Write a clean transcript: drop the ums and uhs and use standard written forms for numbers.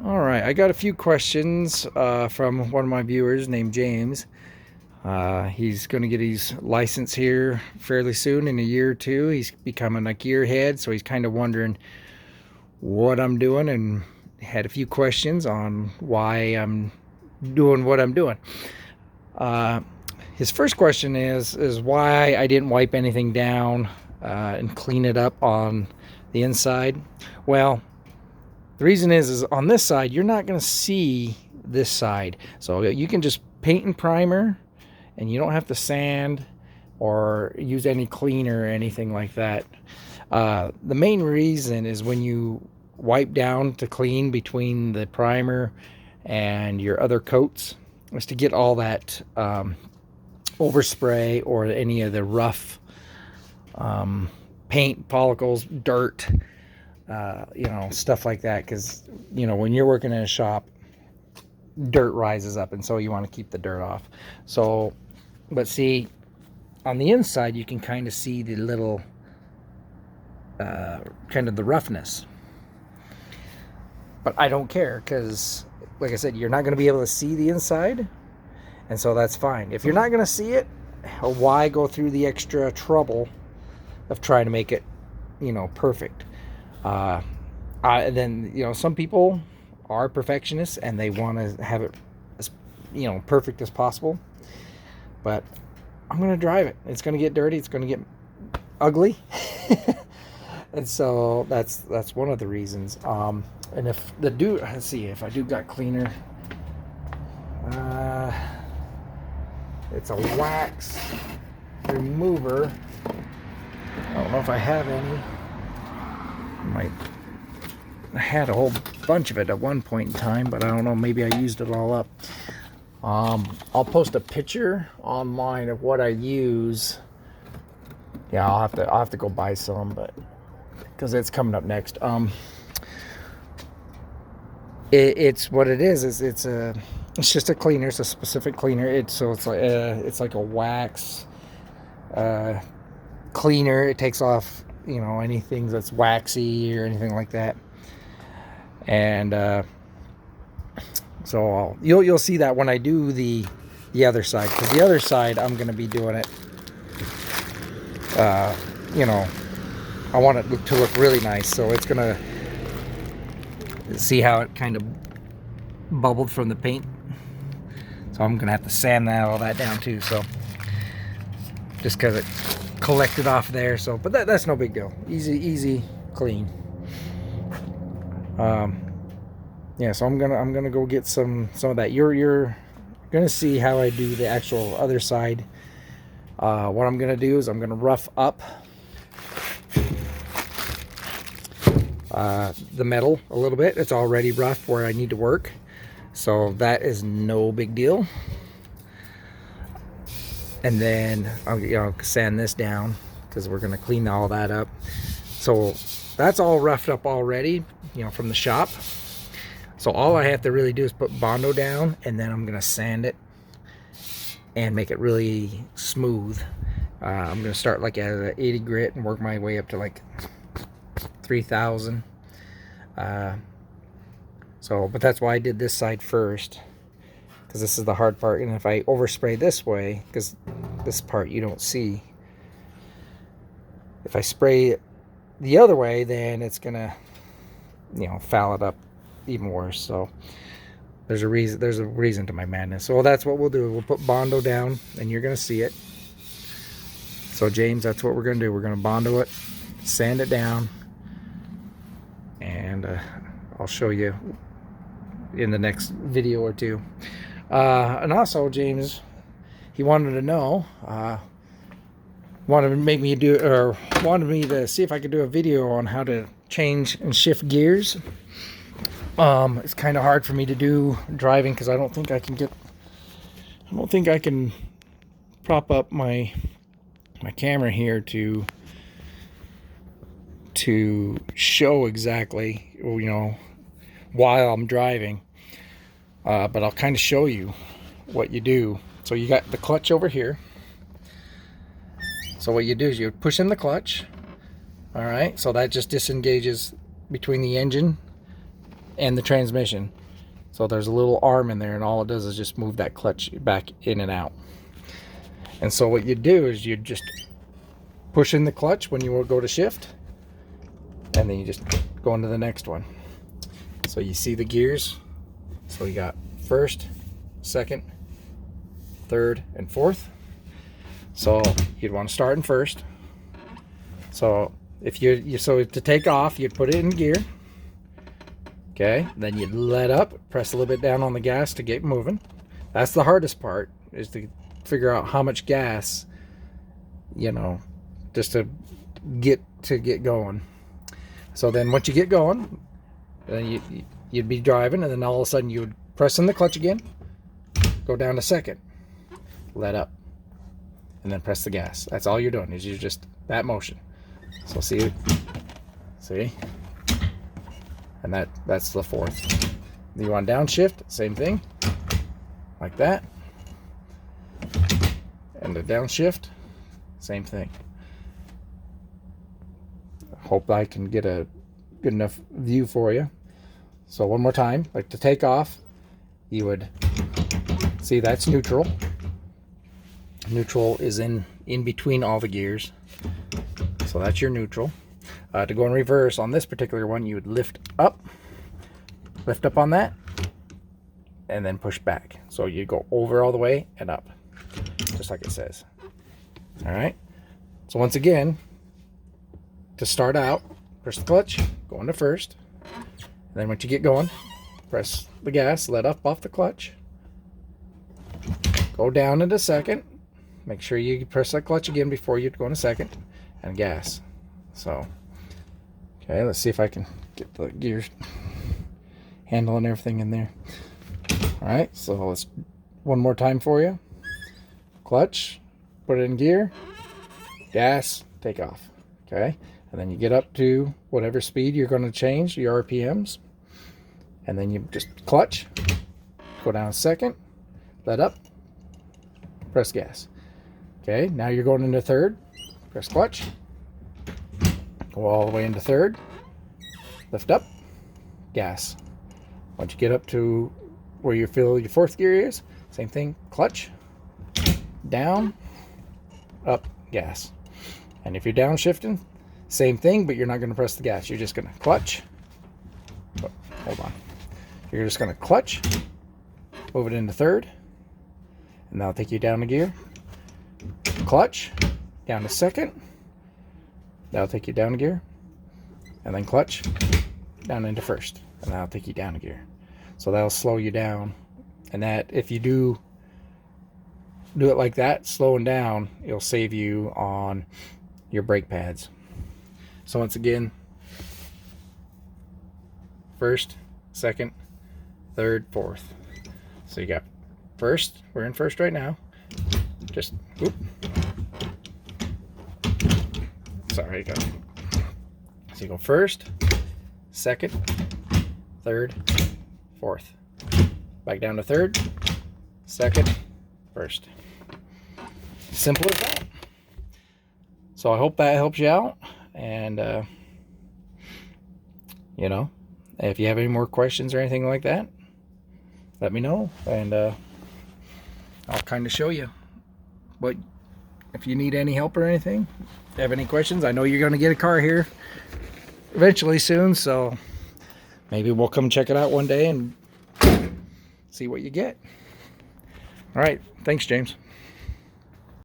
All right, I got a few questions from one of my viewers named James. He's going to get his license here fairly soon, in a year or two. He's becoming a gearhead, so he's kind of wondering what I'm doing, and had a few questions on why I'm doing what I'm doing. His first question is why I didn't wipe anything down and clean it up on the inside. Well, the reason is on this side, you're not going to see this side. So you can just paint and primer, and you don't have to sand or use any cleaner or anything like that. The main reason is when you wipe down to clean between the primer and your other coats, is to get all that overspray or any of the rough paint follicles, dirt, stuff like that. Because when you're working in a shop, dirt rises up, and so you want to keep the dirt off. So, but see, on the inside you can kind of see the little kind of the roughness, but I don't care, because like I said, you're not going to be able to see the inside, and so that's fine. If you're not going to see it, why go through the extra trouble of trying to make it perfect? Then some people are perfectionists and they want to have it as perfect as possible. But I'm going to drive it. It's going to get dirty. It's going to get ugly. And so that's one of the reasons. And if let's see if I do got cleaner. It's a wax remover. I don't know if I have any. I had a whole bunch of it at one point in time, but I don't know, maybe I used it all up. I'll post a picture online of what I use. Yeah, I'll have to go buy some, but because it's coming up next. It's what it is it's just a cleaner. It's a specific cleaner. It's like a wax cleaner. It takes off anything that's waxy or anything like that. And so you'll see that when I do the other side, because the other side I'm going to be doing it. I want it to look really nice, so it's going to see how it kind of bubbled from the paint. So I'm going to have to sand all that down too. So just because it collected off there. So, but that's no big deal. Easy clean. Yeah, so I'm gonna go get some of that. You're gonna see how I do the actual other side. What I'm gonna do is I'm gonna rough up the metal a little bit. It's already rough where I need to work, so that is no big deal. And then I'll sand this down, because we're gonna clean all that up. So that's all roughed up already, from the shop. So all I have to really do is put Bondo down, and then I'm gonna sand it and make it really smooth. I'm gonna start like at an 80 grit and work my way up to like 3,000. But that's why I did this side first, because this is the hard part. And if I overspray this way, because this part you don't see, if I spray it the other way, then it's gonna foul it up even worse. So there's a reason to my madness. So that's what we'll do. We'll put Bondo down, and you're gonna see it. So James, that's what we're gonna do. We're gonna Bondo it, sand it down, and I'll show you in the next video or two. And also, James, he wanted to know, wanted me to see if I could do a video on how to change and shift gears. It's kind of hard for me to do driving, because I don't think I can prop up my camera here to show exactly while I'm driving. But I'll kind of show you what you do. So you got the clutch over here. So what you do is you push in the clutch. All right, so that just disengages between the engine and the transmission. So there's a little arm in there, and all it does is just move that clutch back in and out. And so what you do is you just push in the clutch when you will go to shift, and then you just go into the next one. So you see the gears. So you got first, second, third, and fourth. So you'd want to start in first. So if so to take off, you'd put it in gear. Okay, then you'd let up, press a little bit down on the gas to get moving. That's the hardest part, is to figure out how much gas, you know, just to get going. So then once you get going, then you'd be driving, and then all of a sudden you would press in the clutch again, go down to second, let up, and then press the gas. That's all you're doing, is you're just that motion. So see, and that's the fourth. You want downshift, same thing, like that, and the downshift, same thing. Hope I can get a good enough view for you. So one more time, like to take off, you would see that's neutral. Neutral is in between all the gears. So that's your neutral. To go in reverse on this particular one, you would lift up on that, and then push back. So you go over all the way and up, just like it says. All right. So once again, to start out, press the clutch, go into first. And then once you get going, press the gas, let up off the clutch, go down into second. Make sure you press that clutch again before you go into second, and gas. So, okay, let's see if I can get the gears handle and everything in there. All right, so let's one more time for you. Clutch, put it in gear, gas, take off. Okay, and then you get up to whatever speed you're going to change, your RPMs, and then you just clutch, go down a second, let up, press gas. Okay, now you're going into third, press clutch, go all the way into third, lift up, gas. Once you get up to where you feel your fourth gear is, same thing, clutch, down, up, gas. And if you're downshifting, same thing, but you're not going to press the gas. You're just going to clutch. Oh, hold on. You're just going to clutch, move it into third, and that'll take you down to gear. Clutch, down to second. That'll take you down to gear. And then clutch, down into first. And that'll take you down to gear. So that'll slow you down. And that, if you do it like that, slowing down, it'll save you on your brake pads. So once again, first, second, third, fourth. So you got first, we're in first right now. Just, whoop. Sorry, go. So you go first, second, third, fourth. Back down to third, second, first. Simple as that. So I hope that helps you out. And, you know, if you have any more questions or anything like that, let me know. And I'll kind of show you. But if you need any help or anything, if you have any questions, I know you're going to get a car here eventually soon. So maybe we'll come check it out one day and see what you get. All right. Thanks, James.